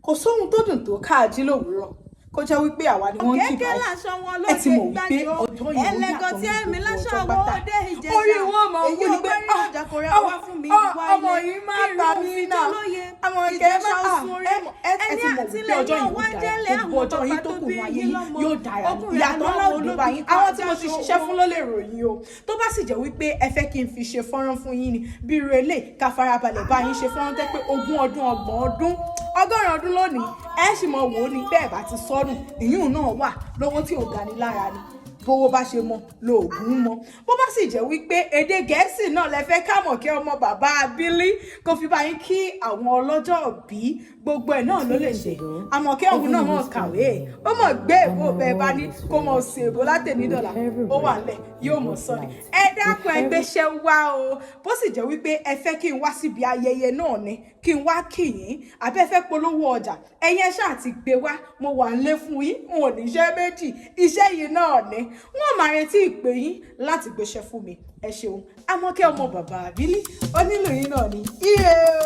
kò sóhun tó dùn tó káàjí lówùúrọ̀ kó jẹ́ wípé àwa ni wọ́n ń kí báyìí ẹ ti mọ̀ wípé ọjọ́ yìí ó yàtọ̀ ní gbogbo ọjọ́ pátá orí wọn mọ̀ wú ni pé ọmọ yìí máa ta mí náà ọmọ kẹ́ ẹ ti mọ̀ wípé ọjọ́ yìí ó dára gbogbo ọjọ́ yìí tó kù wáyé yóò dára ìyàtọ̀ ńlá ò ní bá yín àwọn tí mo ti ṣiṣẹ́ fún ló lè ròyìn o tó bá sì jẹ́ wípé ẹ fẹ́ kí n fi ṣe fọ́nrán fún yín ni bí irú eléyìí ká farabalẹ̀ bá yín ṣe fọ́nrán tẹ́ pé 20 ọdún 30 ọdún 100 ọdún lónìí ẹ sì mọ wò ó ní bẹ́ẹ̀ bá ti sọnù ìyún náà wà lọ́wọ́ tí ò ga ni lára ni bówó bá ṣe mọ lóògùn mọ bó bá sì jẹ́ wípé èdè Gẹ̀ẹ́sì náà lẹ fẹ́ k'Àmọ̀kẹ́ ọmọ bàbá Abílí kó fi bá yín kí àwọn ọlọ́jọ́ bí gbogbo ẹ̀ náà ló lè ṣe Àmọ̀kẹ́ ọ̀hún náà mọ̀ kàwé ó mọ̀ gbé èbó bẹ́ẹ̀ bá ní kó mọ̀ sí èbó látẹ̀nídọ̀là ó wà lẹ̀ yóò mọ̀ sọ ni ẹ dákun ẹgbẹ́ṣẹ́ wá o bó sì jẹ́ wípé ẹ fẹ́ kí n wá síbi ayẹyẹ náà ni kí n wá kí yín àbẹ́ fẹ́ polówó ọjà ẹ̀yin ṣáà ti gbé wá mo wà ń lé fún yín n ò ní iṣẹ́ méjì iṣẹ́ yìí náà ni wọ́n máa retí ìpè yín láti gbéṣẹ́ fún mi ẹ ṣeun Àmọ̀kẹ́ ọmọ bàbá Abílí onílù yín náà ni ire o.